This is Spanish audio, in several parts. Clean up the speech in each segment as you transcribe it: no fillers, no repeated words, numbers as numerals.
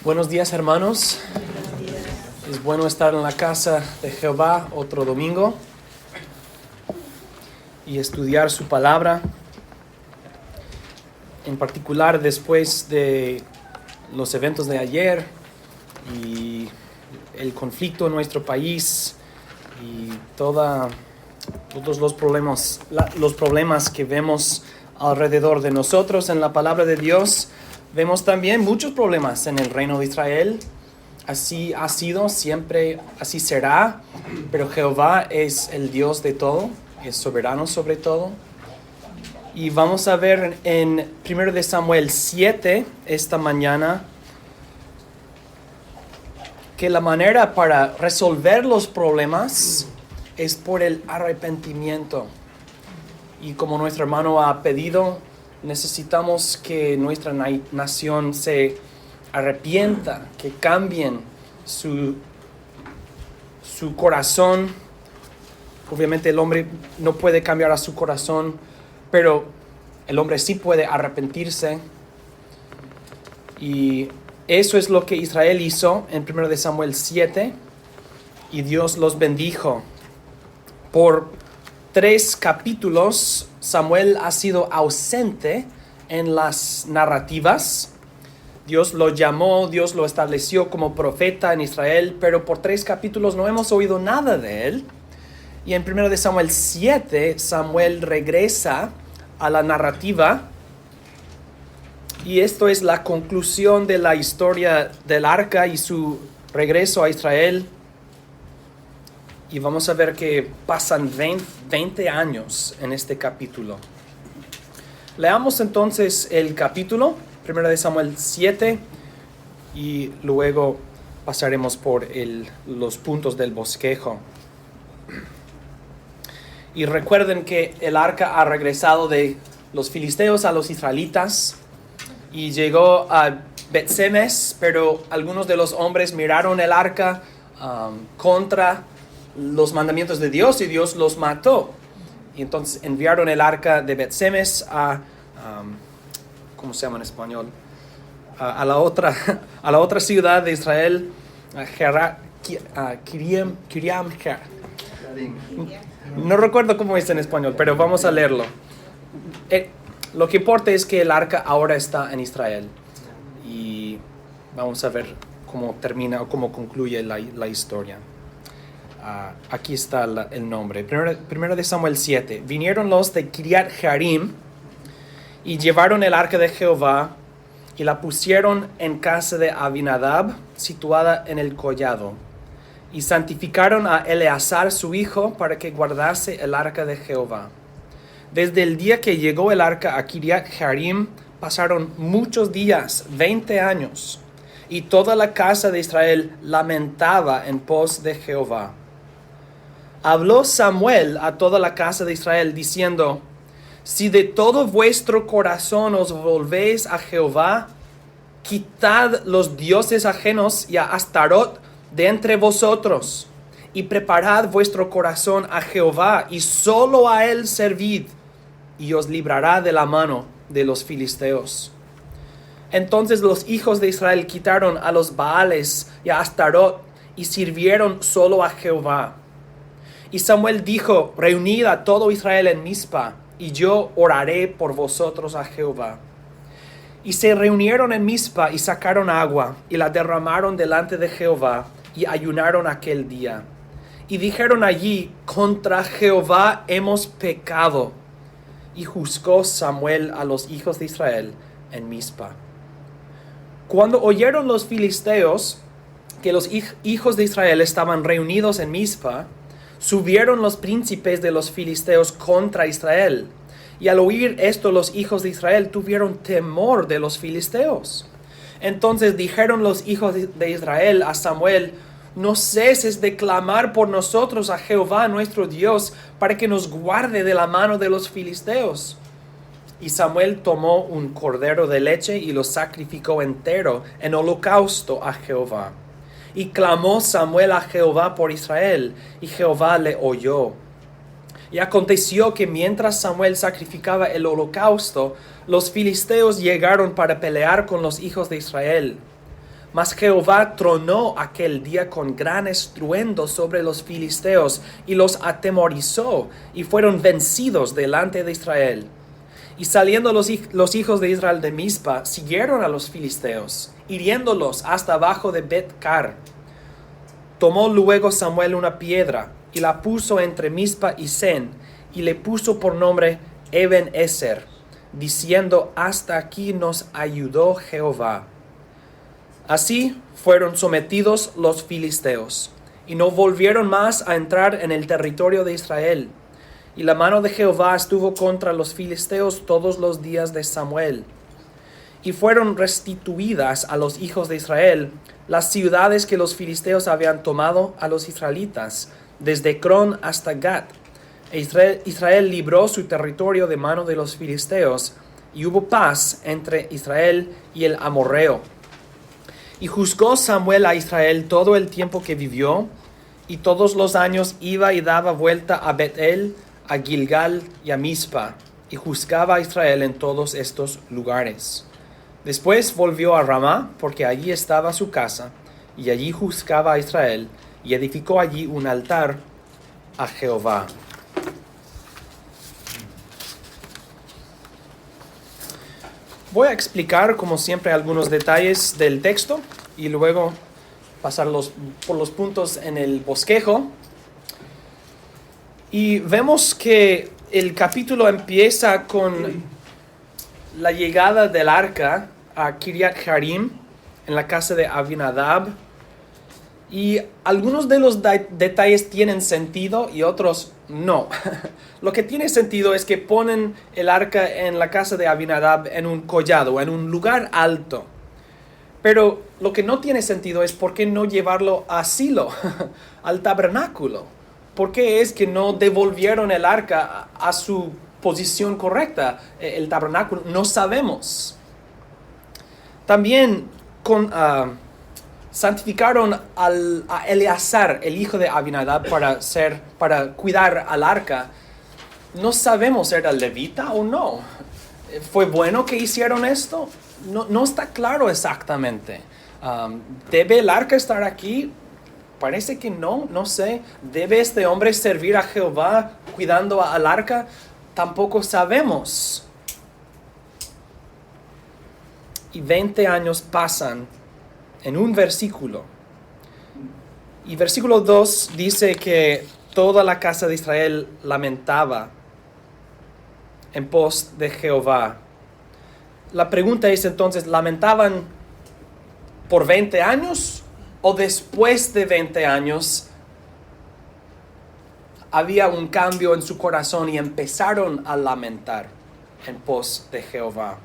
Buenos días, hermanos. Es bueno estar en la casa de Jehová otro domingo y estudiar su palabra, en particular después de los eventos de ayer y el conflicto en nuestro país y todos los problemas que vemos alrededor de nosotros en la palabra de Dios. Vemos también muchos problemas en el reino de Israel. Así ha sido, siempre así será. Pero Jehová es el Dios de todo, es soberano sobre todo. Y vamos a ver en 1 de Samuel 7 esta mañana que la manera para resolver los problemas es por el arrepentimiento. Y como nuestro hermano ha pedido, necesitamos que nuestra nación se arrepienta, que cambien su corazón. Obviamente el hombre no puede cambiar a su corazón, pero el hombre sí puede arrepentirse. Y eso es lo que Israel hizo en 1 de Samuel 7, y Dios los bendijo. Por 3 capítulos, Samuel ha sido ausente en las narrativas. Dios lo llamó, Dios lo estableció como profeta en Israel, pero por 3 capítulos no hemos oído nada de él. Y en 1 de Samuel 7, Samuel regresa a la narrativa. Y esto es la conclusión de la historia del arca y su regreso a Israel. Y vamos a ver que pasan 20 años en este capítulo. Leamos entonces el capítulo, 1 de Samuel 7, y luego pasaremos por los puntos del bosquejo. Y recuerden que el arca ha regresado de los filisteos a los israelitas y llegó a Bet-Semes, pero algunos de los hombres miraron el arca contra los mandamientos de Dios y Dios los mató. Y entonces enviaron el arca de Bet-Semes a ¿cómo se llama en español? A la otra ciudad de Israel, Kiriam. No recuerdo cómo es en español, pero vamos a leerlo. Lo que importa es que el arca ahora está en Israel. Y vamos a ver cómo termina o cómo concluye la historia. Aquí está el nombre. Primero de Samuel 7. Vinieron los de Kiriat Jearim y llevaron el arca de Jehová y la pusieron en casa de Abinadab, situada en el collado. Y santificaron a Eleazar su hijo para que guardase el arca de Jehová. Desde el día que llegó el arca a Kiriat Jearim pasaron muchos días, 20 años, y toda la casa de Israel lamentaba en pos de Jehová. Habló Samuel a toda la casa de Israel diciendo: si de todo vuestro corazón os volvéis a Jehová, quitad los dioses ajenos y a Astarot de entre vosotros, y preparad vuestro corazón a Jehová, y solo a él servid, y os librará de la mano de los filisteos. Entonces los hijos de Israel quitaron a los Baales y a Astarot, y sirvieron solo a Jehová. Y Samuel dijo: reunid a todo Israel en Mizpa, y yo oraré por vosotros a Jehová. Y se reunieron en Mizpa y sacaron agua, y la derramaron delante de Jehová, y ayunaron aquel día. Y dijeron allí: contra Jehová hemos pecado. Y juzgó Samuel a los hijos de Israel en Mizpa. Cuando oyeron los filisteos que los hijos de Israel estaban reunidos en Mizpa, subieron los príncipes de los filisteos contra Israel. Y al oír esto, los hijos de Israel tuvieron temor de los filisteos. Entonces dijeron los hijos de Israel a Samuel: no ceses de clamar por nosotros a Jehová nuestro Dios, para que nos guarde de la mano de los filisteos. Y Samuel tomó un cordero de leche y lo sacrificó entero en holocausto a Jehová. Y clamó Samuel a Jehová por Israel, y Jehová le oyó. Y aconteció que mientras Samuel sacrificaba el holocausto, los filisteos llegaron para pelear con los hijos de Israel. Mas Jehová tronó aquel día con gran estruendo sobre los filisteos y los atemorizó, y fueron vencidos delante de Israel. Y saliendo los hijos de Israel de Mizpa, siguieron a los filisteos, hiriéndolos hasta abajo de Bet-car. Tomó luego Samuel una piedra, y la puso entre Mizpa y Sen, y le puso por nombre Eben-Ezer, diciendo: hasta aquí nos ayudó Jehová. Así fueron sometidos los filisteos, y no volvieron más a entrar en el territorio de Israel. Y la mano de Jehová estuvo contra los filisteos todos los días de Samuel. Y fueron restituidas a los hijos de Israel las ciudades que los filisteos habían tomado a los israelitas, desde Cron hasta Gat. E Israel libró su territorio de mano de los filisteos, y hubo paz entre Israel y el amorreo. Y juzgó Samuel a Israel todo el tiempo que vivió, y todos los años iba y daba vuelta a Betel, a Gilgal y a Mizpa, y juzgaba a Israel en todos estos lugares. Después volvió a Ramá, porque allí estaba su casa, y allí juzgaba a Israel, y edificó allí un altar a Jehová. Voy a explicar, como siempre, algunos detalles del texto y luego pasar por los puntos en el bosquejo. Y vemos que el capítulo empieza con la llegada del arca a Kiriat Jearim, en la casa de Abinadab. Y algunos de los detalles tienen sentido y otros no. Lo que tiene sentido es que ponen el arca en la casa de Abinadab en un collado, en un lugar alto. Pero lo que no tiene sentido es por qué no llevarlo a Silo, al tabernáculo. ¿Por qué es que no devolvieron el arca a su posición correcta, el tabernáculo? No sabemos. También santificaron a Eleazar, el hijo de Abinadab, para cuidar al arca. No sabemos, ¿era levita o no? ¿Fue bueno que hicieron esto? No está claro exactamente. ¿Debe el arca estar aquí? Parece que no sé. ¿Debe este hombre servir a Jehová cuidando al arca? Tampoco sabemos. Y 20 años pasan en un versículo. Y versículo 2 dice que toda la casa de Israel lamentaba en pos de Jehová. La pregunta es entonces, ¿lamentaban por 20 años o después de 20 años había un cambio en su corazón y empezaron a lamentar en pos de Jehová?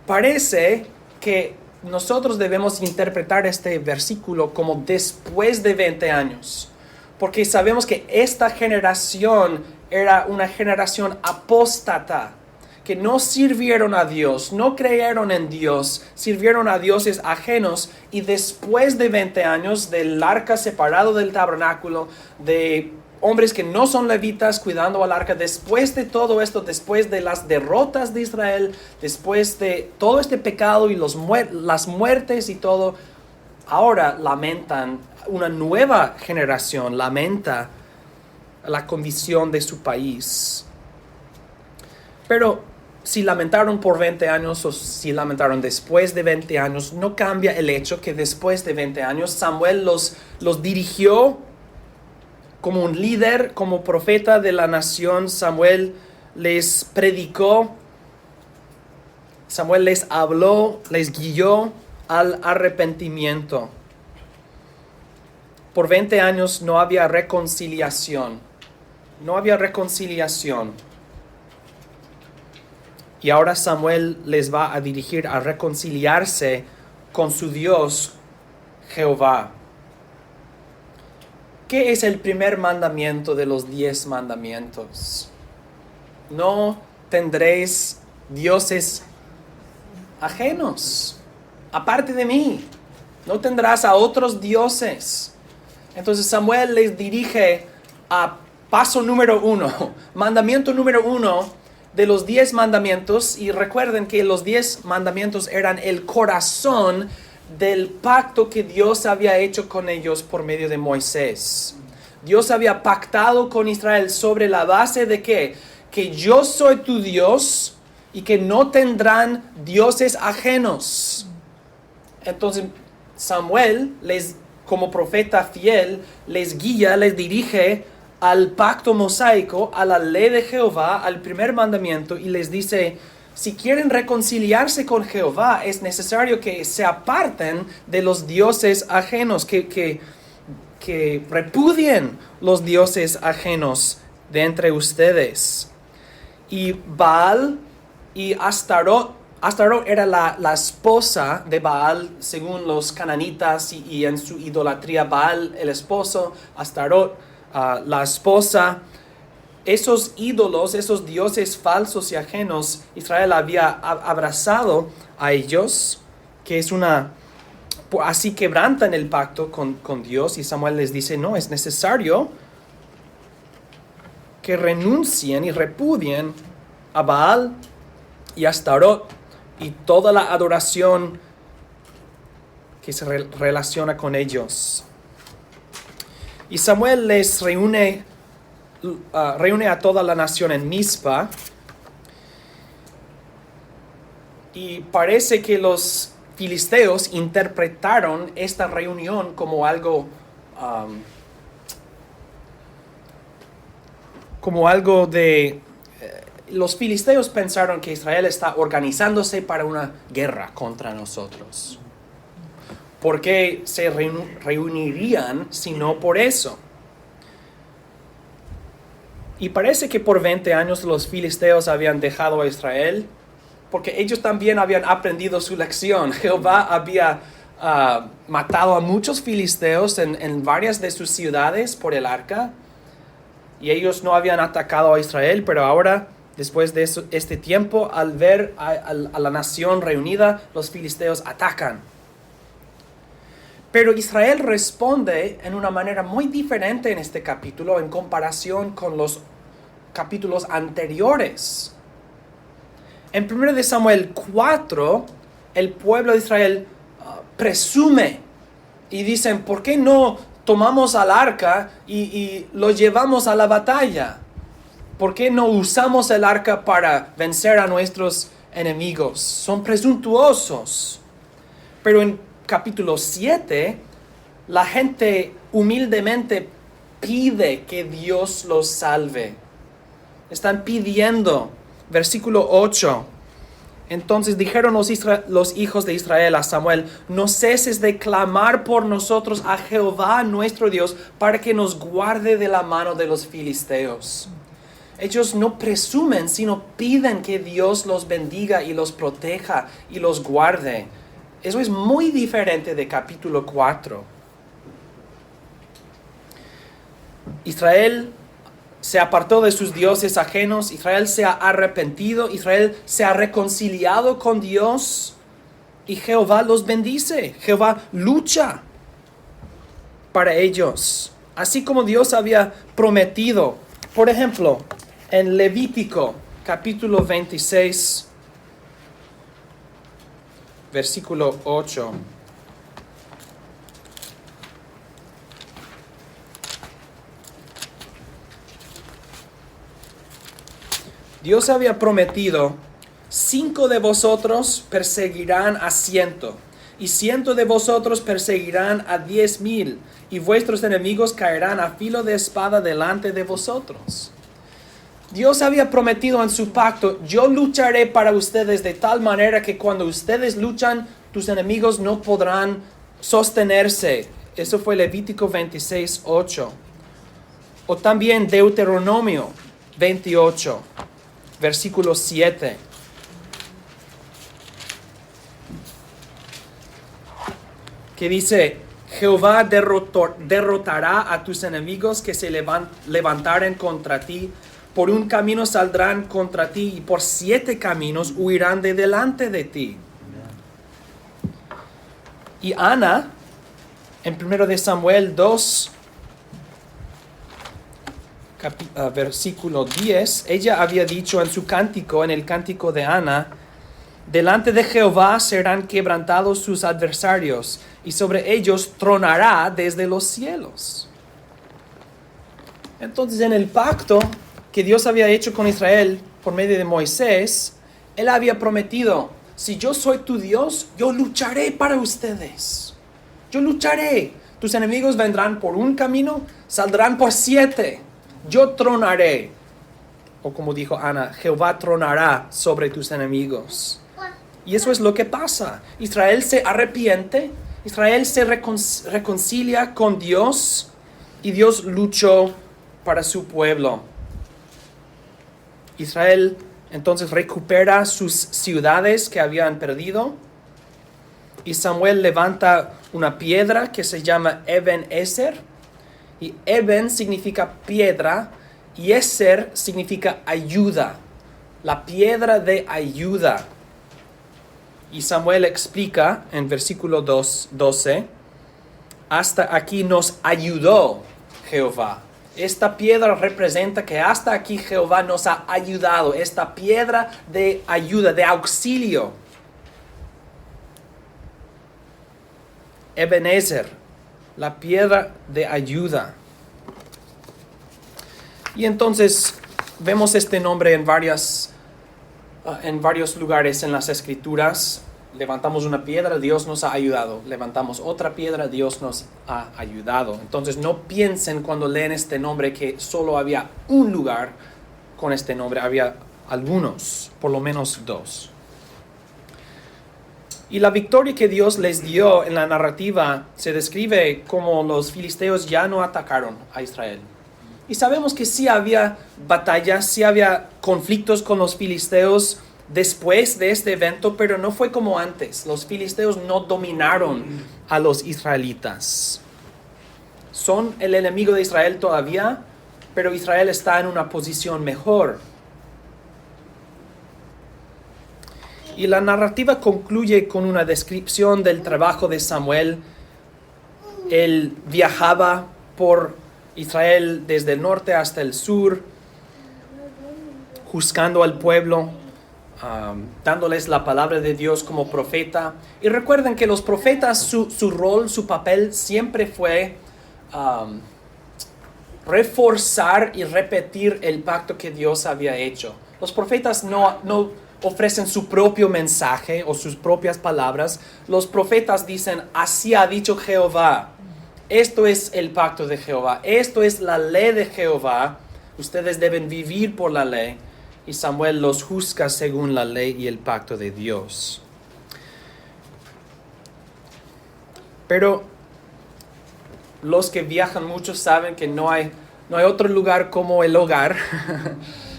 Parece que nosotros debemos interpretar este versículo como después de 20 años, porque sabemos que esta generación era una generación apóstata, que no sirvieron a Dios, no creyeron en Dios, sirvieron a dioses ajenos, y después de 20 años del arca separado del tabernáculo, de hombres que no son levitas cuidando al arca, después de todo esto, después de las derrotas de Israel, después de todo este pecado y las muertes y todo, ahora lamentan, una nueva generación lamenta la condición de su país. Pero si lamentaron por 20 años o si lamentaron después de 20 años, no cambia el hecho que después de 20 años Samuel los dirigió como un líder, como profeta de la nación. Samuel les predicó, Samuel les habló, les guió al arrepentimiento. Por 20 años no había reconciliación. No había reconciliación. Y ahora Samuel les va a dirigir a reconciliarse con su Dios, Jehová. ¿Qué es el primer mandamiento de los 10 mandamientos? No tendréis dioses ajenos, aparte de mí. No tendrás a otros dioses. Entonces Samuel les dirige a paso número 1, mandamiento número 1 de los 10 mandamientos. Y recuerden que los 10 mandamientos eran el corazón del pacto que Dios había hecho con ellos por medio de Moisés. Dios había pactado con Israel sobre la base de ¿qué? Que yo soy tu Dios y que no tendrán dioses ajenos. Entonces Samuel, como profeta fiel, les guía, les dirige al pacto mosaico, a la ley de Jehová, al primer mandamiento, y les dice, si quieren reconciliarse con Jehová, es necesario que se aparten de los dioses ajenos, que repudien los dioses ajenos de entre ustedes. Y Baal y Astarot era la esposa de Baal según los cananitas y en su idolatría Baal el esposo, Astarot la esposa. Esos ídolos, esos dioses falsos y ajenos, Israel había abrazado a ellos, que es así quebrantan el pacto con Dios, y Samuel les dice, no, es necesario que renuncien y repudien a Baal y a Astarot y toda la adoración que se relaciona con ellos. Y Samuel les reúne a toda la nación en Mizpa, y parece que los filisteos interpretaron esta reunión como algo de... Los filisteos pensaron que Israel está organizándose para una guerra contra nosotros. ¿Por qué se reunirían si no por eso? Y parece que por 20 años los filisteos habían dejado a Israel, porque ellos también habían aprendido su lección. Jehová había matado a muchos filisteos en varias de sus ciudades por el arca, y ellos no habían atacado a Israel, pero ahora, después de este tiempo, al ver a la nación reunida, los filisteos atacan. Pero Israel responde en una manera muy diferente en este capítulo en comparación con los capítulos anteriores. En 1 Samuel 4, el pueblo de Israel presume y dicen, ¿por qué no tomamos al arca y lo llevamos a la batalla? ¿Por qué no usamos el arca para vencer a nuestros enemigos? Son presuntuosos. Pero en capítulo 7, la gente humildemente pide que Dios los salve. Están pidiendo. Versículo 8. Entonces dijeron los hijos de Israel a Samuel, no ceses de clamar por nosotros a Jehová nuestro Dios para que nos guarde de la mano de los filisteos. Ellos no presumen, sino piden que Dios los bendiga y los proteja y los guarde. Eso es muy diferente de capítulo 4. Israel se apartó de sus dioses ajenos, Israel se ha arrepentido, Israel se ha reconciliado con Dios y Jehová los bendice. Jehová lucha para ellos, así como Dios había prometido. Por ejemplo, en Levítico capítulo 26, versículo 8. Dios había prometido, 5 de vosotros perseguirán a 100, y 100 de vosotros perseguirán a 10,000, y vuestros enemigos caerán a filo de espada delante de vosotros. Dios había prometido en su pacto, yo lucharé para ustedes de tal manera que cuando ustedes luchan, tus enemigos no podrán sostenerse. Eso fue Levítico 26, 8. O también Deuteronomio 28. Versículo 7. Que dice, Jehová derrotará a tus enemigos que se levantaren contra ti. Por un camino saldrán contra ti y por 7 caminos huirán de delante de ti. Y Ana, en 1 Samuel 2, versículo 10, ella había dicho en su cántico, en el cántico de Ana, Delante de Jehová serán quebrantados sus adversarios, y sobre ellos tronará desde los cielos. Entonces, en el pacto que Dios había hecho con Israel por medio de Moisés, Él había prometido: si yo soy tu Dios, yo lucharé para ustedes. Yo lucharé. Tus enemigos vendrán por un camino, saldrán por 7. Yo tronaré. O como dijo Ana, Jehová tronará sobre tus enemigos. Y eso es lo que pasa. Israel se arrepiente, Israel se reconcilia con Dios, y Dios luchó para su pueblo. Israel entonces recupera sus ciudades que habían perdido, y Samuel levanta una piedra que se llama Eben Ezer, y Eben significa piedra, y Ezer significa ayuda, la piedra de ayuda. Y Samuel explica en versículo 12, hasta aquí nos ayudó Jehová. Esta piedra representa que hasta aquí Jehová nos ha ayudado. Esta piedra de ayuda, de auxilio. Ebenezer, la piedra de ayuda. Y entonces vemos este nombre en varios lugares en las Escrituras. Levantamos una piedra, Dios nos ha ayudado. Levantamos otra piedra, Dios nos ha ayudado. Entonces no piensen cuando leen este nombre que solo había un lugar con este nombre. Había algunos, por lo menos 2. Y la victoria que Dios les dio en la narrativa se describe como los filisteos ya no atacaron a Israel. Y sabemos que sí había batallas, sí había conflictos con los filisteos después de este evento, pero no fue como antes. Los filisteos no dominaron a los israelitas. Son el enemigo de Israel todavía, pero Israel está en una posición mejor. Y la narrativa concluye con una descripción del trabajo de Samuel. Él viajaba por Israel desde el norte hasta el sur, juzgando al pueblo, dándoles la palabra de Dios como profeta. Y recuerden que los profetas, su rol, su papel siempre fue reforzar y repetir el pacto que Dios había hecho. Los profetas no ofrecen su propio mensaje o sus propias palabras. Los profetas dicen: así ha dicho Jehová. Esto es el pacto de Jehová. Esto es la ley de Jehová. Ustedes deben vivir por la ley. Y Samuel los juzga según la ley y el pacto de Dios. Pero los que viajan mucho saben que no hay otro lugar como el hogar.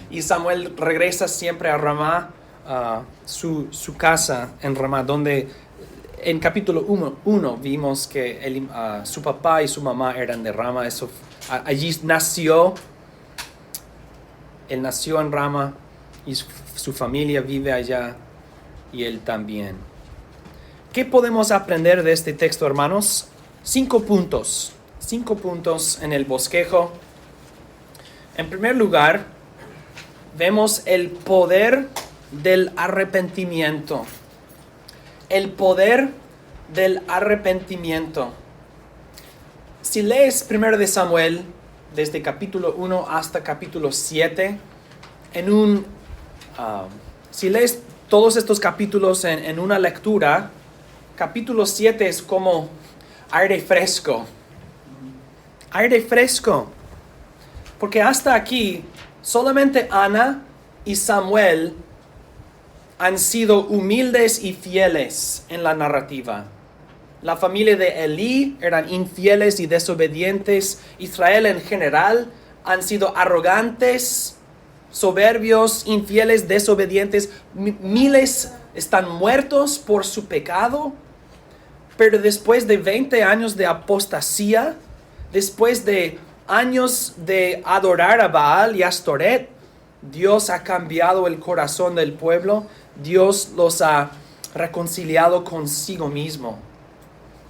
Y Samuel regresa siempre a Ramá, su casa en Ramá, donde en capítulo 1 vimos que su papá y su mamá eran de Ramá. Allí nació. Él nació en Ramá y su familia vive allá, y él también. ¿Qué podemos aprender de este texto, hermanos? 5 puntos. 5 puntos en el bosquejo. En primer lugar, vemos el poder del arrepentimiento. El poder del arrepentimiento. Si lees 1 de Samuel, desde capítulo 1 hasta capítulo 7, si lees todos estos capítulos en una lectura, capítulo 7 es como aire fresco. Aire fresco. Porque hasta aquí, solamente Ana y Samuel han sido humildes y fieles en la narrativa. La familia de Elí eran infieles y desobedientes. Israel en general han sido arrogantes, soberbios, infieles, desobedientes. Miles están muertos por su pecado. Pero después de 20 años de apostasía, después de años de adorar a Baal y Astoret, Dios ha cambiado el corazón del pueblo. Dios los ha reconciliado consigo mismo.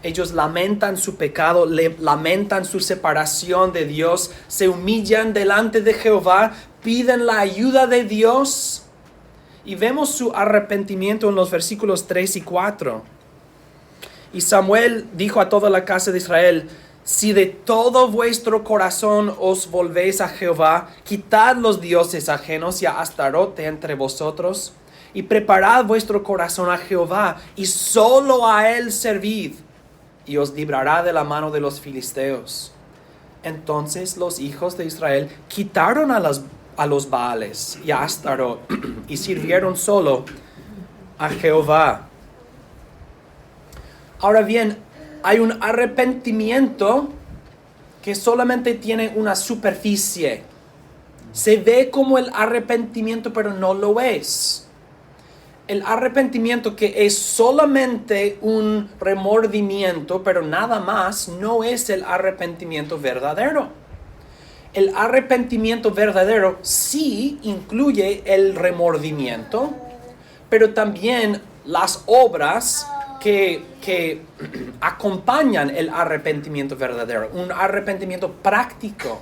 Ellos lamentan su pecado, lamentan su separación de Dios, se humillan delante de Jehová, piden la ayuda de Dios, Y vemos su arrepentimiento en los versículos 3 y 4. Y Samuel dijo a toda la casa de Israel: si de todo vuestro corazón os volvéis a Jehová, quitad los dioses ajenos y a Astarote entre vosotros, y preparad vuestro corazón a Jehová, y solo a él servid, y os librará de la mano de los filisteos. Entonces los hijos de Israel quitaron a los Baales y a Astarot, y sirvieron solo a Jehová. Ahora bien, hay un arrepentimiento que solamente tiene una superficie. Se ve como el arrepentimiento, pero no lo es. El arrepentimiento que es solamente un remordimiento, pero nada más, no es el arrepentimiento verdadero. El arrepentimiento verdadero sí incluye el remordimiento, pero también las obras que acompañan el arrepentimiento verdadero, un arrepentimiento práctico.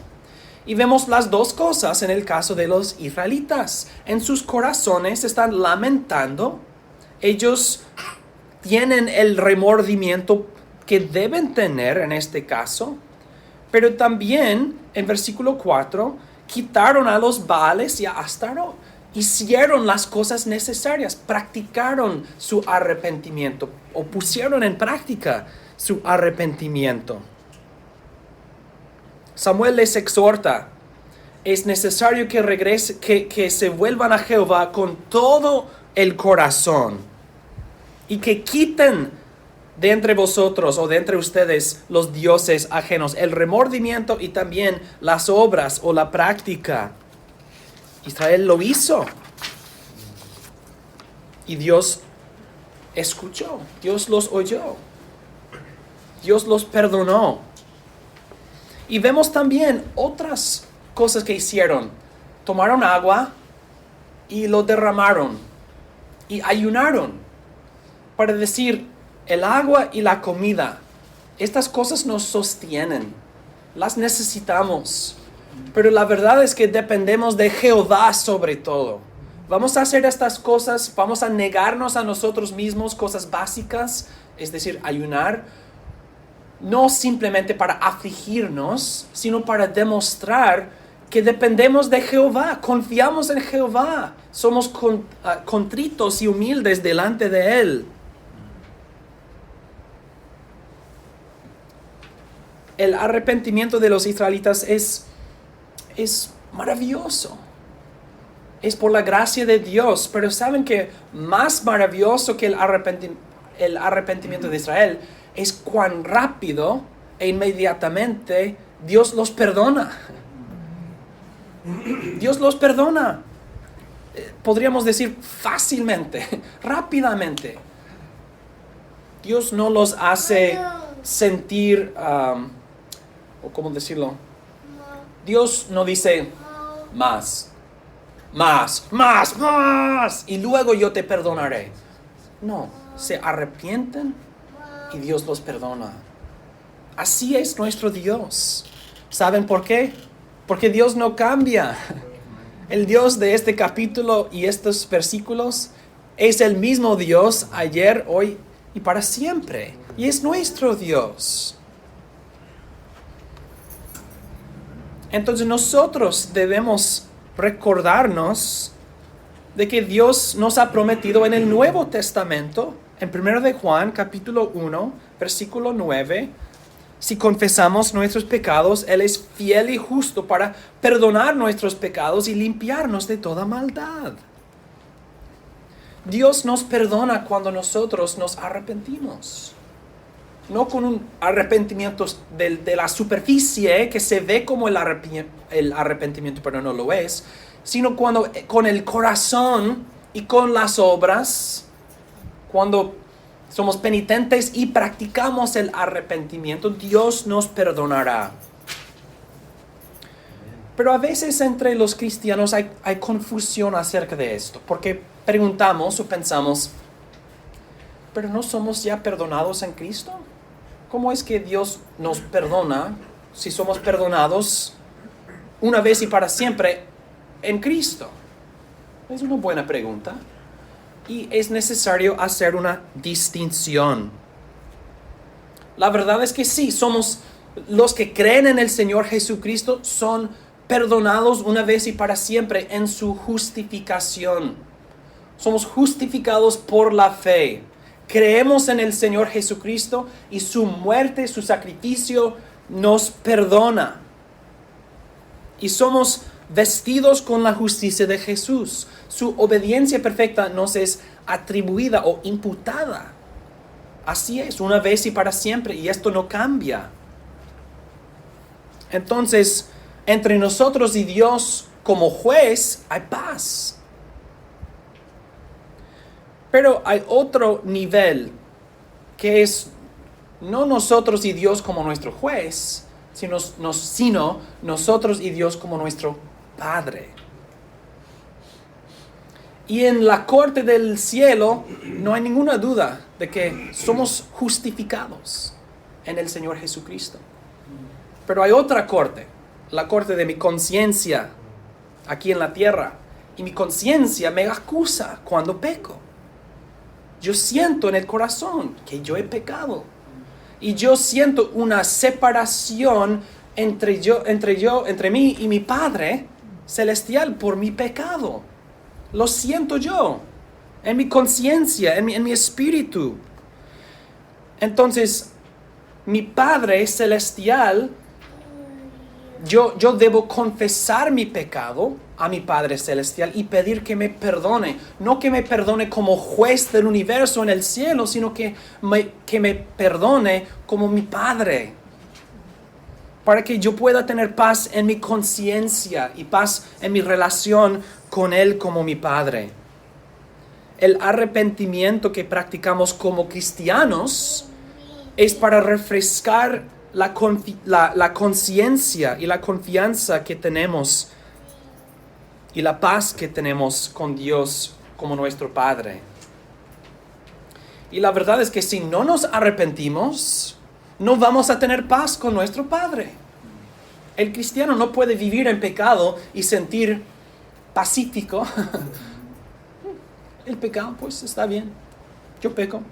Y vemos las dos cosas en el caso de los israelitas. En sus corazones están lamentando. Ellos tienen el remordimiento que deben tener en este caso. Pero también en versículo 4, quitaron a los Baales y a Astarot. Hicieron las cosas necesarias, practicaron su arrepentimiento o pusieron en práctica su arrepentimiento. Samuel les exhorta: es necesario que regresen, que se vuelvan a Jehová con todo el corazón y que quiten de entre vosotros o de entre ustedes los dioses ajenos, el remordimiento y también las obras o la práctica. Israel lo hizo. Y Dios escuchó. Dios los oyó. Dios los perdonó. Y vemos también otras cosas que hicieron. Tomaron agua y lo derramaron. Y ayunaron. Para decir, el agua y la comida, estas cosas nos sostienen. Las necesitamos. Pero la verdad es que dependemos de Jehová sobre todo. Vamos a hacer estas cosas, vamos a negarnos a nosotros mismos cosas básicas, es decir, ayunar, no simplemente para afligirnos, sino para demostrar que dependemos de Jehová, confiamos en Jehová, somos contritos y humildes delante de Él. El arrepentimiento de los israelitas es maravilloso. Es por la gracia de Dios. Pero saben que más maravilloso que el arrepentimiento de Israel es cuán rápido e inmediatamente Dios los perdona. Dios los perdona. Podríamos decir fácilmente, rápidamente. Dios no los hace sentir, o cómo decirlo, Dios no dice más, y luego yo te perdonaré. No, se arrepienten y Dios los perdona. Así es nuestro Dios. ¿Saben por qué? Porque Dios no cambia. El Dios de este capítulo y estos versículos es el mismo Dios ayer, hoy y para siempre. Y es nuestro Dios. Entonces nosotros debemos recordarnos de que Dios nos ha prometido en el Nuevo Testamento, en 1 de Juan, capítulo 1, versículo 9, si confesamos nuestros pecados, Él es fiel y justo para perdonar nuestros pecados y limpiarnos de toda maldad. Dios nos perdona cuando nosotros nos arrepentimos. No con un arrepentimiento de la superficie que se ve como el arrepentimiento, pero no lo es, sino cuando con el corazón y con las obras, cuando somos penitentes y practicamos el arrepentimiento, Dios nos perdonará. Pero a veces entre los cristianos hay confusión acerca de esto, porque preguntamos o pensamos, ¿pero no somos ya perdonados en Cristo? ¿Cómo es que Dios nos perdona si somos perdonados una vez y para siempre en Cristo? Es una buena pregunta. y es necesario hacer una distinción. La verdad es que sí, somos los que creen en el Señor Jesucristo, son perdonados una vez y para siempre en su justificación. Somos justificados por la fe. Creemos en el Señor Jesucristo y su muerte, su sacrificio nos perdona. Y somos vestidos con la justicia de Jesús. Su obediencia perfecta nos es atribuida o imputada. Así es, una vez y para siempre, y esto no cambia. Entonces, entre nosotros y Dios como juez hay paz. Pero hay otro nivel que es no nosotros y Dios como nuestro juez, sino nosotros y Dios como nuestro Padre. Y en la corte del cielo no hay ninguna duda de que somos justificados en el Señor Jesucristo. Pero hay otra corte, la corte de mi conciencia aquí en la tierra. Y mi conciencia me acusa cuando peco. Yo siento en el corazón que yo he pecado. Y yo siento una separación entre mí y mi Padre celestial por mi pecado. Lo siento yo, en mi conciencia, en mi espíritu. Entonces, mi Padre celestial, yo debo confesar mi pecado a mi Padre celestial y pedir que me perdone. No que me perdone como juez del universo en el cielo, sino que me perdone como mi Padre. Para que yo pueda tener paz en mi conciencia y paz en mi relación con Él como mi Padre. El arrepentimiento que practicamos como cristianos es para refrescar la conciencia y la confianza que tenemos y la paz que tenemos con Dios como nuestro Padre. Y la verdad es que si no nos arrepentimos, no vamos a tener paz con nuestro Padre. El cristiano no puede vivir en pecado y sentir pacífico. El pecado, pues está bien. Yo peco.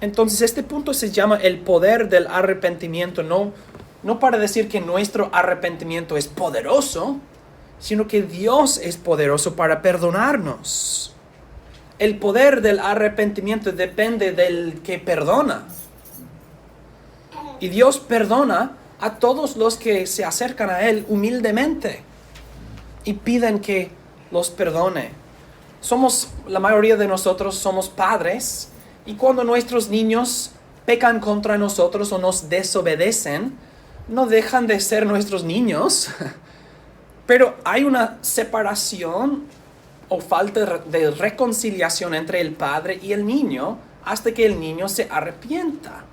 Entonces este punto se llama el poder del arrepentimiento. No para decir que nuestro arrepentimiento es poderoso, sino que Dios es poderoso para perdonarnos. El poder del arrepentimiento depende del que perdona. Y Dios perdona a todos los que se acercan a Él humildemente y piden que los perdone. La mayoría de nosotros somos padres, y cuando nuestros niños pecan contra nosotros o nos desobedecen, no dejan de ser nuestros niños, pero hay una separación o falta de reconciliación entre el padre y el niño hasta que el niño se arrepienta.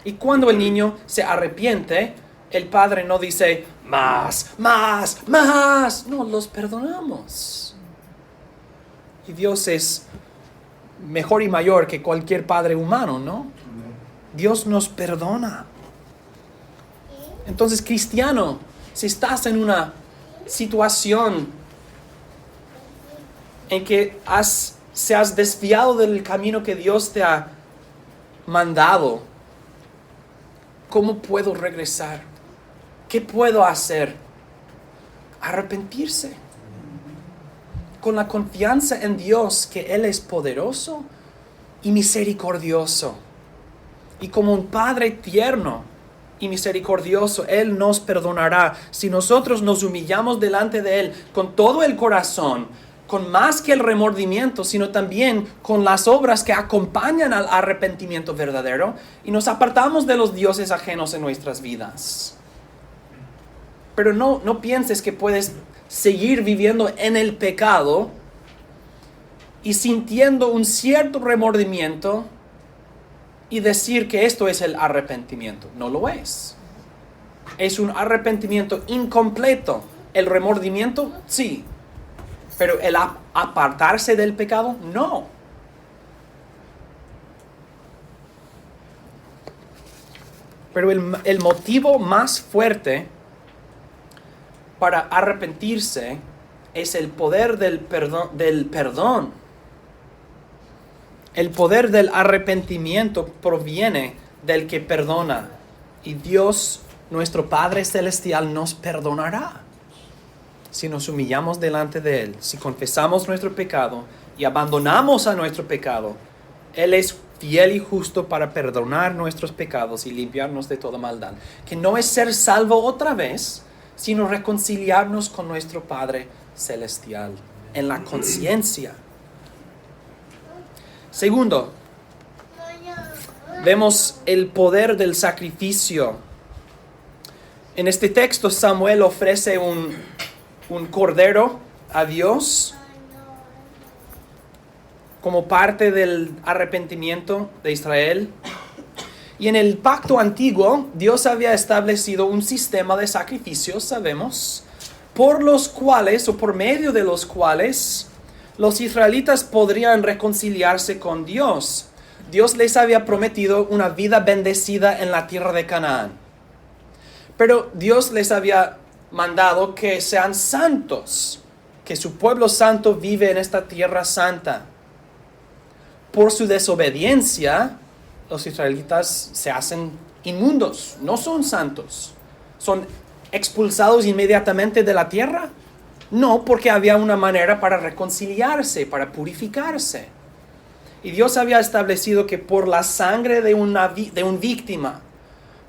Y cuando el niño se arrepiente, el padre no dice más. No, los perdonamos. Y Dios es mejor y mayor que cualquier padre humano, ¿no? Dios nos perdona. Entonces, cristiano, si estás en una situación en que se has desviado del camino que Dios te ha mandado, ¿cómo puedo regresar? ¿Qué puedo hacer? Arrepentirse. Con la confianza en Dios, que Él es poderoso y misericordioso. Y como un Padre tierno y misericordioso, Él nos perdonará si nosotros nos humillamos delante de Él con todo el corazón, con más que el remordimiento, sino también con las obras que acompañan al arrepentimiento verdadero, y nos apartamos de los dioses ajenos en nuestras vidas. Pero no pienses que puedes seguir viviendo en el pecado y sintiendo un cierto remordimiento y decir que esto es el arrepentimiento. No lo es. Es un arrepentimiento incompleto. El remordimiento, sí. Pero el apartarse del pecado, no. Pero el motivo más fuerte para arrepentirse es el poder del perdón. El poder del arrepentimiento proviene del que perdona. Y Dios, nuestro Padre Celestial, nos perdonará si nos humillamos delante de Él, si confesamos nuestro pecado y abandonamos a nuestro pecado. Él es fiel y justo para perdonar nuestros pecados y limpiarnos de toda maldad. Que no es ser salvo otra vez, sino reconciliarnos con nuestro Padre Celestial en la conciencia. Segundo, vemos el poder del sacrificio. En este texto Samuel ofrece un cordero a Dios como parte del arrepentimiento de Israel. Y en el pacto antiguo, Dios había establecido un sistema de sacrificios, sabemos, por los cuales o por medio de los cuales los israelitas podrían reconciliarse con Dios. Dios les había prometido una vida bendecida en la tierra de Canaán. Pero Dios les había mandado que sean santos, que su pueblo santo vive en esta tierra santa. Por su desobediencia, los israelitas se hacen inmundos, no son santos. ¿Son expulsados inmediatamente de la tierra? No, porque había una manera para reconciliarse, para purificarse. Y Dios había establecido que por la sangre de un víctima,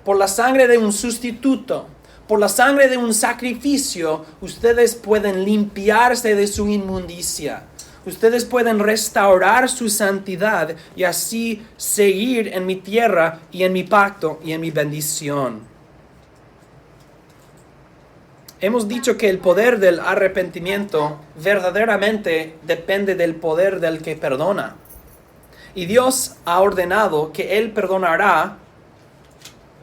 por la sangre de un sustituto, por la sangre de un sacrificio, ustedes pueden limpiarse de su inmundicia. Ustedes pueden restaurar su santidad y así seguir en mi tierra y en mi pacto y en mi bendición. Hemos dicho que el poder del arrepentimiento verdaderamente depende del poder del que perdona. Y Dios ha ordenado que Él perdonará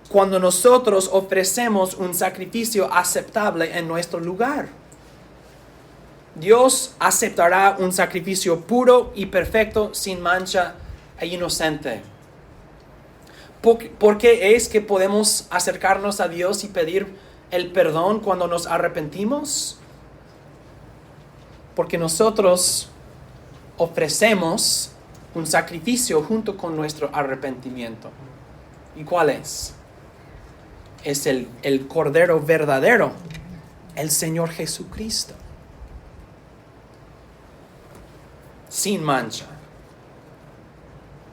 cuando nosotros ofrecemos un sacrificio aceptable en nuestro lugar. Dios aceptará un sacrificio puro y perfecto, sin mancha e inocente. ¿Por qué es que podemos acercarnos a Dios y pedir el perdón cuando nos arrepentimos? Porque nosotros ofrecemos un sacrificio junto con nuestro arrepentimiento. ¿Y cuál es? Es el Cordero verdadero, el Señor Jesucristo. Sin mancha,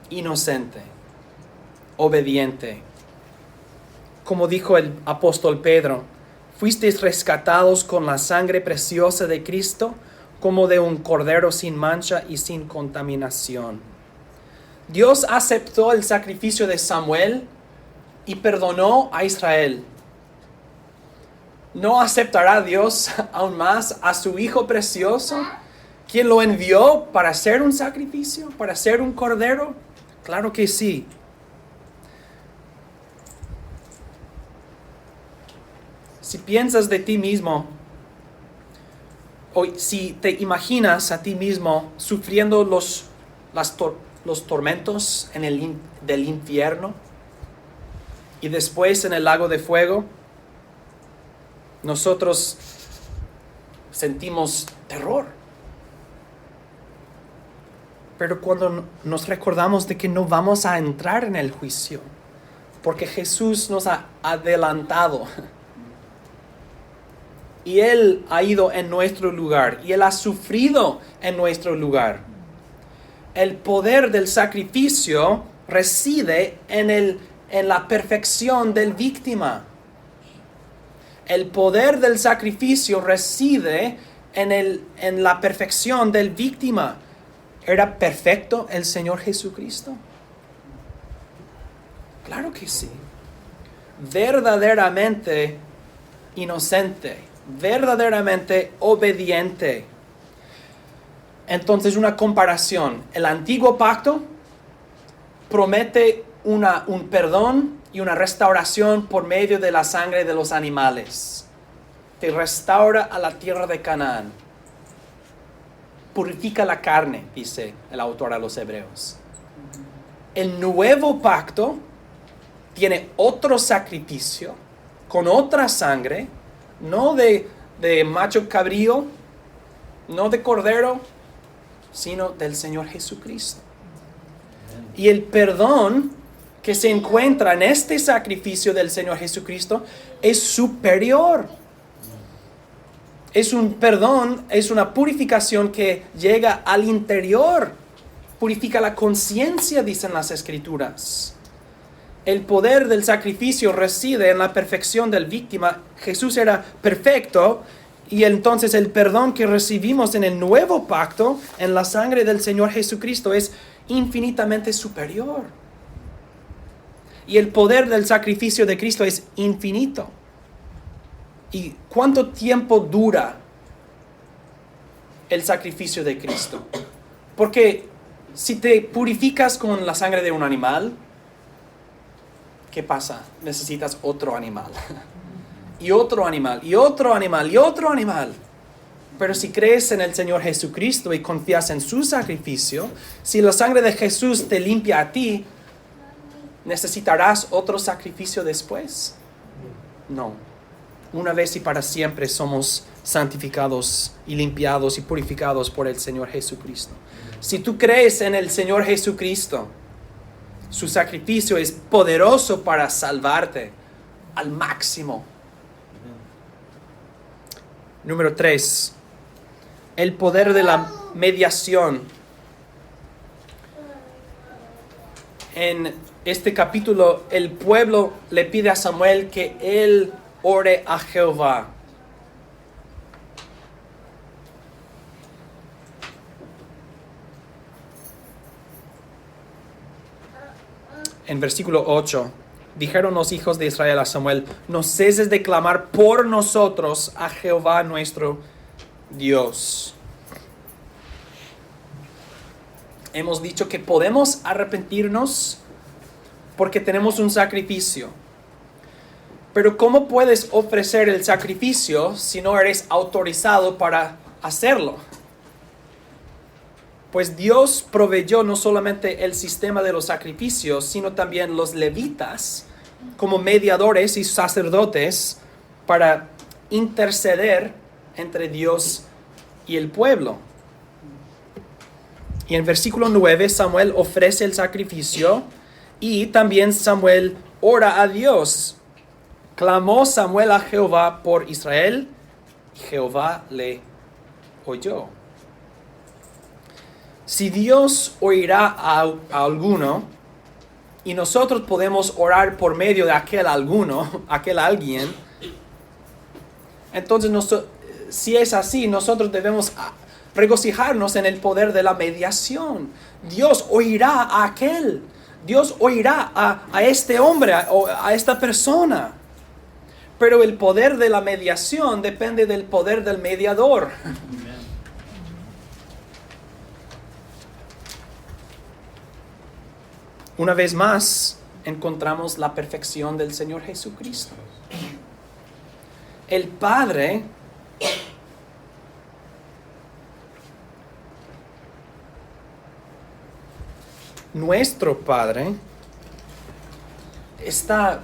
inocente, obediente. Como dijo el apóstol Pedro, fuisteis rescatados con la sangre preciosa de Cristo, como de un cordero sin mancha y sin contaminación. Dios aceptó el sacrificio de Samuel y perdonó a Israel. ¿No aceptará Dios aún más a su Hijo precioso, quien lo envió para hacer un sacrificio, para hacer un cordero? Claro que sí. Si piensas de ti mismo, o si te imaginas a ti mismo sufriendo los tormentos del infierno y después en el lago de fuego, nosotros sentimos terror. Pero cuando nos recordamos de que no vamos a entrar en el juicio, porque Jesús nos ha adelantado, y Él ha ido en nuestro lugar, y Él ha sufrido en nuestro lugar. El poder del sacrificio reside en la perfección del víctima. El poder del sacrificio reside en la perfección del víctima. ¿Era perfecto el Señor Jesucristo? Claro que sí. Verdaderamente inocente, verdaderamente obediente. Entonces, una comparación. El antiguo pacto promete un perdón y una restauración por medio de la sangre de los animales. Te restaura a la tierra de Canaán. Purifica la carne, dice el autor a los Hebreos. El nuevo pacto tiene otro no de cordero, sino del Señor Jesucristo. Y el perdón que se encuentra en este sacrificio del Señor Jesucristo es superior. Es un perdón, es una purificación que llega al interior. Purifica la conciencia, dicen las Escrituras. El poder del sacrificio reside en la perfección del víctima. Jesús era perfecto y entonces el perdón que recibimos en el nuevo pacto, en la sangre del Señor Jesucristo, es infinitamente superior. Y el poder del sacrificio de Cristo es infinito. ¿Y cuánto tiempo dura el sacrificio de Cristo? Porque si te purificas con la sangre de un animal, ¿qué pasa? Necesitas otro animal. Y otro animal, y otro animal, y otro animal. Pero si crees en el Señor Jesucristo y confías en su sacrificio, si la sangre de Jesús te limpia a ti, ¿necesitarás otro sacrificio después? No. Una vez y para siempre somos santificados y limpiados y purificados por el Señor Jesucristo. Si tú crees en el Señor Jesucristo, su sacrificio es poderoso para salvarte al máximo. Número 3. El poder de la mediación. En este capítulo, el pueblo le pide a Samuel que él ore a Jehová. En versículo 8, dijeron los hijos de Israel a Samuel: no ceses de clamar por nosotros a Jehová nuestro Dios. Hemos dicho que podemos arrepentirnos porque tenemos un sacrificio. Pero ¿cómo puedes ofrecer el sacrificio si no eres autorizado para hacerlo? Pues Dios proveyó no solamente el sistema de los sacrificios, sino también los levitas como mediadores y sacerdotes para interceder entre Dios y el pueblo. Y en versículo 9 Samuel ofrece el sacrificio y también Samuel ora a Dios. Clamó Samuel a Jehová por Israel y Jehová le oyó. Si Dios oirá a alguno y nosotros podemos orar por medio de aquel alguno, aquel alguien, entonces si es así, nosotros debemos regocijarnos en el poder de la mediación. Dios oirá a aquel, Dios oirá a este hombre, a esta persona. Pero el poder de la mediación depende del poder del mediador. Una vez más, encontramos la perfección del Señor Jesucristo. El Padre nuestro Padre está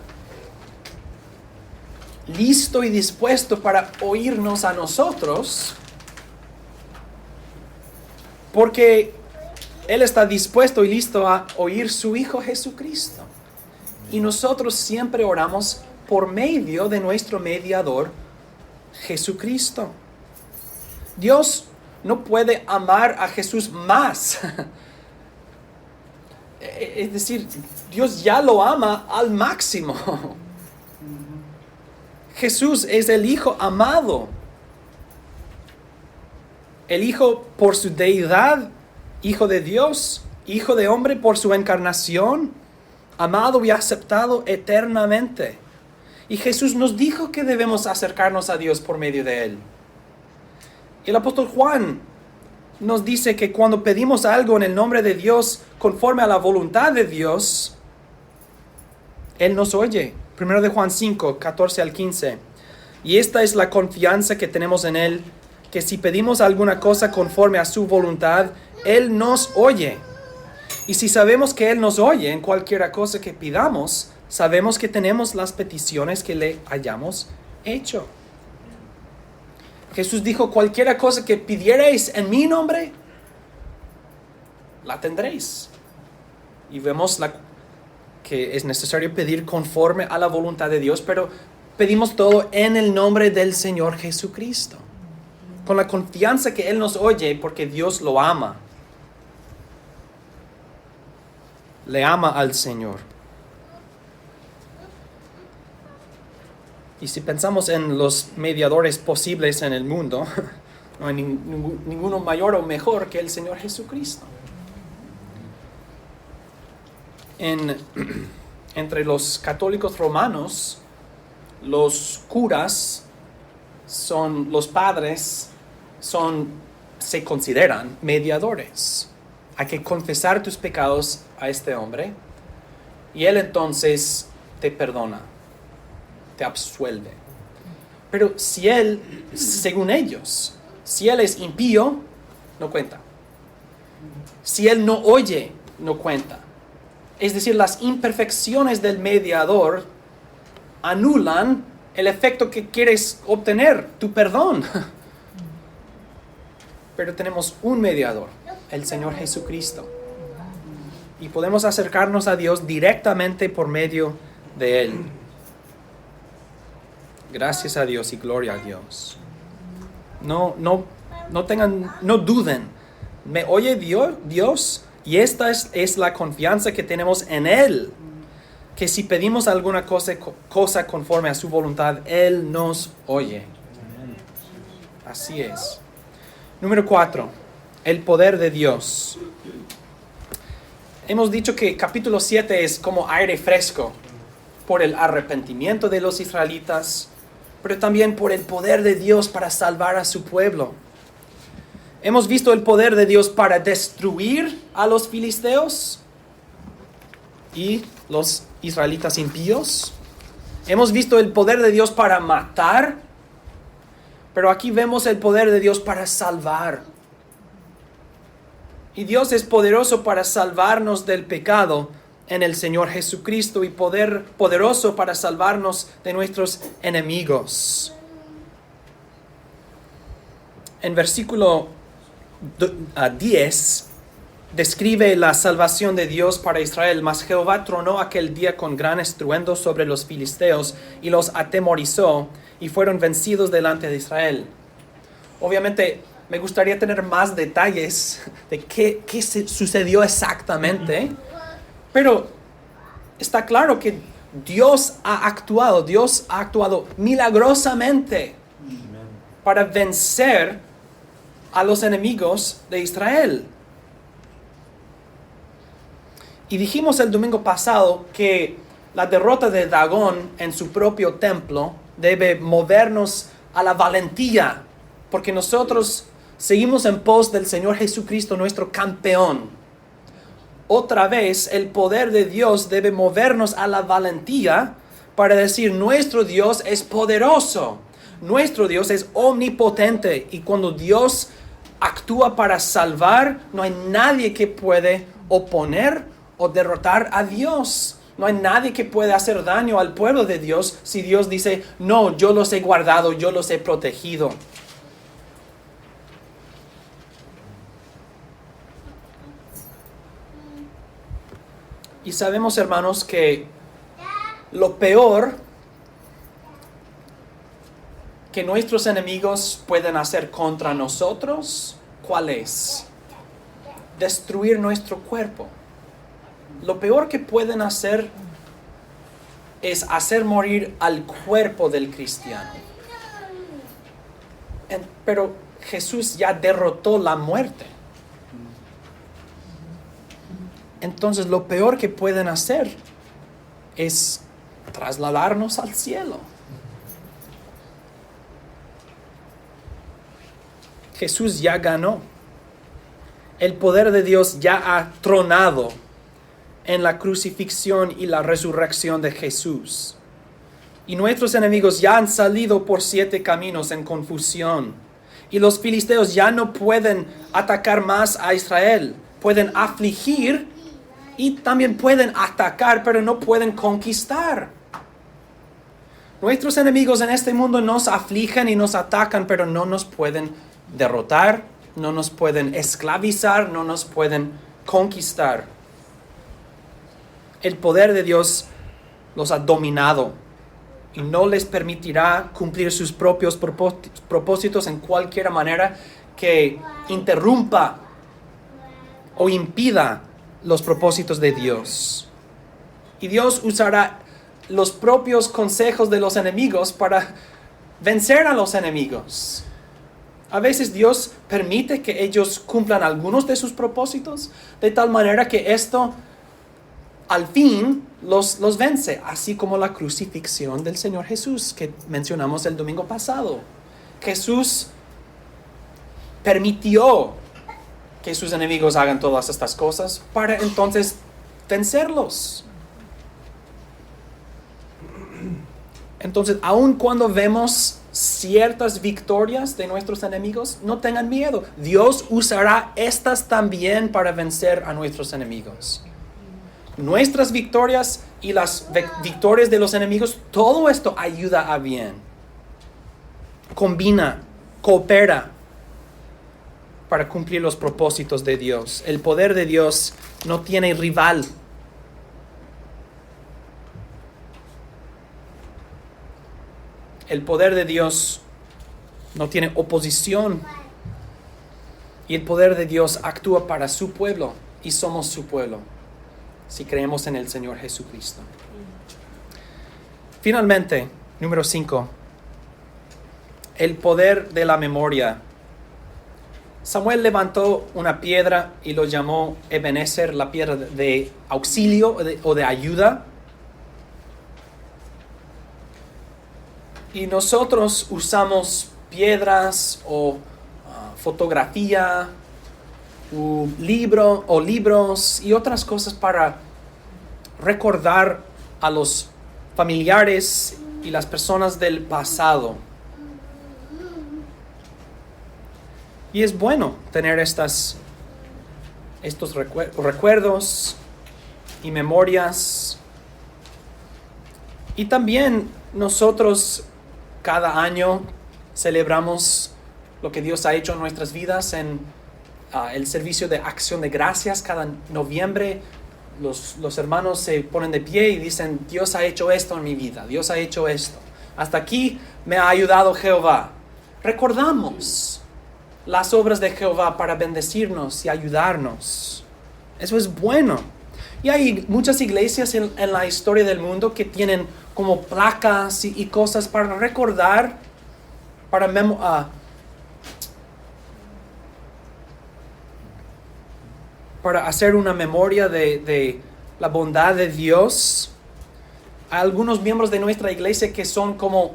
listo y dispuesto para oírnos a nosotros, porque Él está dispuesto y listo a oír su Hijo Jesucristo. Y nosotros siempre oramos por medio de nuestro mediador, Jesucristo. Dios no puede amar a Jesús más. Es decir, Dios ya lo ama al máximo. Jesús es el Hijo amado. El Hijo por su deidad, Hijo de Dios, Hijo de hombre por su encarnación, amado y aceptado eternamente. Y Jesús nos dijo que debemos acercarnos a Dios por medio de Él. El apóstol Juan nos dice que cuando pedimos algo en el nombre de Dios, conforme a la voluntad de Dios, Él nos oye. 1 de Juan 5, 14 al 15. Y esta es la confianza que tenemos en Él, que si pedimos alguna cosa conforme a su voluntad, Él nos oye. Y si sabemos que Él nos oye en cualquier cosa que pidamos, sabemos que tenemos las peticiones que le hayamos hecho. Jesús dijo, cualquier cosa que pidierais en mi nombre, la tendréis. Y vemos que es necesario pedir conforme a la voluntad de Dios, pero pedimos todo en el nombre del Señor Jesucristo, con la confianza que Él nos oye porque Dios lo ama. Le ama al Señor. Y si pensamos en los mediadores posibles en el mundo, no hay ninguno mayor o mejor que el Señor Jesucristo. Entre los católicos romanos, los curas los padres se consideran mediadores. Hay que confesar tus pecados a este hombre y él entonces te perdona, te absuelve. Pero si él, según ellos, si él es impío, no cuenta. Si él no oye, no cuenta. Es decir, las imperfecciones del mediador anulan el efecto que quieres obtener, tu perdón. Pero tenemos un mediador, el Señor Jesucristo. Y podemos acercarnos a Dios directamente por medio de Él. Gracias a Dios y gloria a Dios. No duden. Me oye Dios y esta es la confianza que tenemos en Él. Que si pedimos alguna cosa conforme a su voluntad, Él nos oye. Así es. Número 4. El poder de Dios. Hemos dicho que capítulo 7 es como aire fresco por el arrepentimiento de los israelitas, pero también por el poder de Dios para salvar a su pueblo. Hemos visto el poder de Dios para destruir a los filisteos y los israelitas impíos. Hemos visto el poder de Dios para matar, pero aquí vemos el poder de Dios para salvar. Y Dios es poderoso para salvarnos del pecado en el Señor Jesucristo y poderoso para salvarnos de nuestros enemigos. En versículo 10 describe la salvación de Dios para Israel. Mas Jehová tronó aquel día con gran estruendo sobre los filisteos y los atemorizó y fueron vencidos delante de Israel. Obviamente me gustaría tener más detalles de qué sucedió exactamente, pero está claro que Dios ha actuado milagrosamente para vencer a los enemigos de Israel. Y dijimos el domingo pasado que la derrota de Dagón en su propio templo debe movernos a la valentía, porque nosotros seguimos en pos del Señor Jesucristo, nuestro campeón. Otra vez, el poder de Dios debe movernos a la valentía para decir, nuestro Dios es poderoso, nuestro Dios es omnipotente, y cuando Dios actúa para salvar, no hay nadie que puede oponer o derrotar a Dios. No hay nadie que pueda hacer daño al pueblo de Dios si Dios dice, no, yo los he guardado, yo los he protegido. Y sabemos, hermanos, que lo peor que nuestros enemigos pueden hacer contra nosotros, ¿cuál es? Destruir nuestro cuerpo. Lo peor que pueden hacer es hacer morir al cuerpo del cristiano. Pero Jesús ya derrotó la muerte. Entonces lo peor que pueden hacer es trasladarnos al cielo. Jesús ya ganó. El poder de Dios ya ha tronado en la crucifixión y la resurrección de Jesús. Y nuestros enemigos ya han salido por 7 caminos en confusión. Y los filisteos ya no pueden atacar más a Israel. Pueden afligir y también pueden atacar, pero no pueden conquistar. Nuestros enemigos en este mundo nos afligen y nos atacan, pero no nos pueden derrotar, no nos pueden esclavizar, no nos pueden conquistar. El poder de Dios los ha dominado y no les permitirá cumplir sus propios propósitos en cualquier manera que interrumpa o impida los propósitos de Dios. Y Dios usará los propios consejos de los enemigos para vencer a los enemigos. A veces Dios permite que ellos cumplan algunos de sus propósitos de tal manera que esto al fin los vence, así como la crucifixión del Señor Jesús que mencionamos el domingo pasado. Jesús permitió que sus enemigos hagan todas estas cosas para entonces vencerlos. Entonces, aun cuando vemos ciertas victorias de nuestros enemigos, no tengan miedo. Dios usará estas también para vencer a nuestros enemigos. Nuestras victorias y las victorias de los enemigos, todo esto ayuda a bien. Combina, coopera para cumplir los propósitos de Dios. El poder de Dios no tiene rival. El poder de Dios no tiene oposición. Y el poder de Dios actúa para su pueblo y somos su pueblo, si creemos en el Señor Jesucristo. Finalmente, número 5, el poder de la memoria. Samuel levantó una piedra y lo llamó Ebenezer, la piedra de auxilio o de ayuda. Y nosotros usamos piedras o fotografía, libros y otras cosas para recordar a los familiares y las personas del pasado. Y es bueno tener estos recuerdos y memorias. Y también nosotros cada año celebramos lo que Dios ha hecho en nuestras vidas en el servicio de acción de gracias. Cada noviembre los hermanos se ponen de pie y dicen: Dios ha hecho esto en mi vida, Dios ha hecho esto. Hasta aquí me ha ayudado Jehová. Recordamos las obras de Jehová para bendecirnos y ayudarnos. Eso es bueno. Y hay muchas iglesias en la historia del mundo que tienen como placas y cosas para recordar, para hacer una memoria de la bondad de Dios. Hay algunos miembros de nuestra iglesia que son como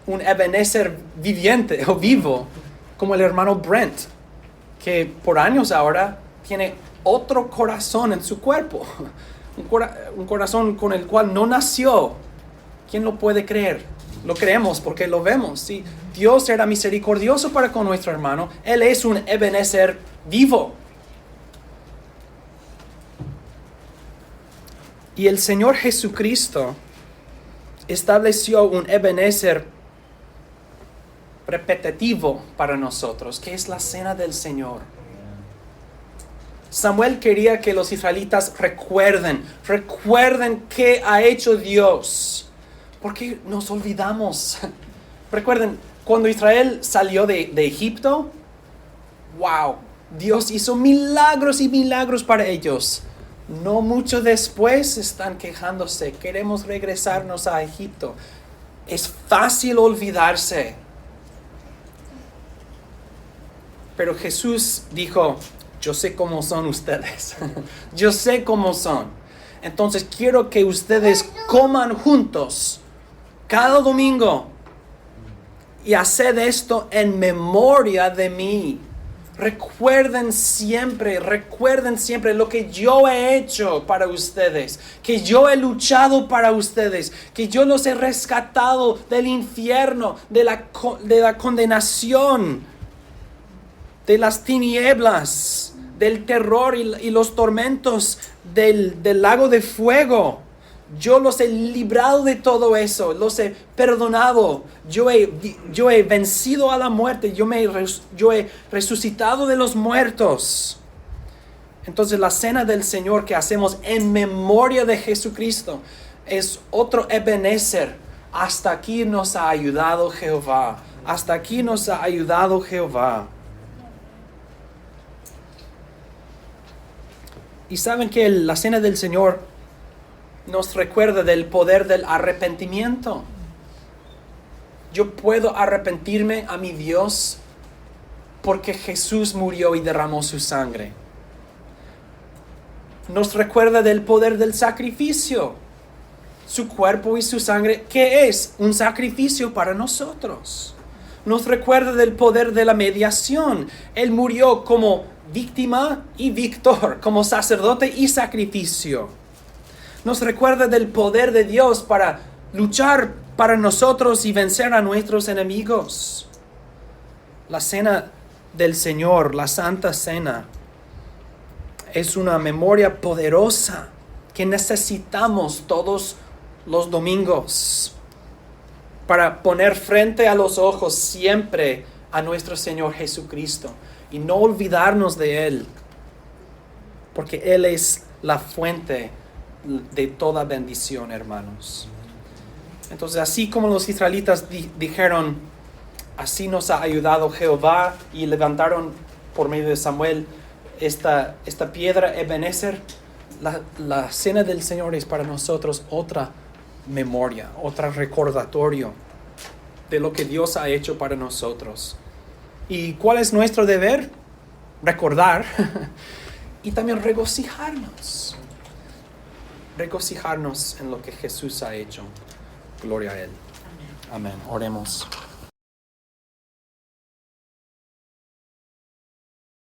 un Ebenezer viviente o vivo, como el hermano Brent, que por años ahora tiene otro corazón en su cuerpo, un corazón con el cual no nació. ¿Quién lo puede creer? Lo creemos porque lo vemos. ¿Sí? Dios era misericordioso para con nuestro hermano. Él es un Ebenezer vivo. Y el Señor Jesucristo estableció un Ebenezer repetitivo para nosotros, que es la cena del Señor. Samuel quería que los israelitas recuerden qué ha hecho Dios, porque nos olvidamos. Recuerden, cuando Israel salió de Egipto, wow, Dios hizo milagros y milagros para ellos. No mucho después están quejándose: queremos regresarnos a Egipto. Es fácil olvidarse. Pero Jesús dijo: yo sé cómo son ustedes. Yo sé cómo son. Entonces quiero que ustedes coman juntos cada domingo y haced esto en memoria de mí. Recuerden siempre lo que yo he hecho para ustedes, que yo he luchado para ustedes, que yo los he rescatado del infierno, de la condenación, de las tinieblas, del terror y los tormentos del lago de fuego. Yo los he librado de todo eso, los he perdonado, yo he vencido a la muerte, yo he resucitado de los muertos. Entonces la cena del Señor que hacemos en memoria de Jesucristo es otro Ebenezer. Hasta aquí nos ha ayudado Jehová, hasta aquí nos ha ayudado Jehová. Y saben que la cena del Señor nos recuerda del poder del arrepentimiento. Yo puedo arrepentirme a mi Dios porque Jesús murió y derramó su sangre. Nos recuerda del poder del sacrificio. Su cuerpo y su sangre, que es un sacrificio para nosotros. Nos recuerda del poder de la mediación. Él murió como víctima y victor, como sacerdote y sacrificio. Nos recuerda del poder de Dios para luchar para nosotros y vencer a nuestros enemigos. La cena del Señor, la Santa Cena, es una memoria poderosa que necesitamos todos los domingos para poner frente a los ojos siempre a nuestro Señor Jesucristo y no olvidarnos de Él, porque Él es la fuente de toda bendición, hermanos. Entonces, así como los israelitas dijeron, así nos ha ayudado Jehová, y levantaron por medio de Samuel esta piedra Ebenezer, la cena del Señor es para nosotros otra memoria, otro recordatorio de lo que Dios ha hecho para nosotros. ¿Y cuál es nuestro deber? Recordar y también regocijarnos en lo que Jesús ha hecho. Gloria a Él. Amén. Oremos.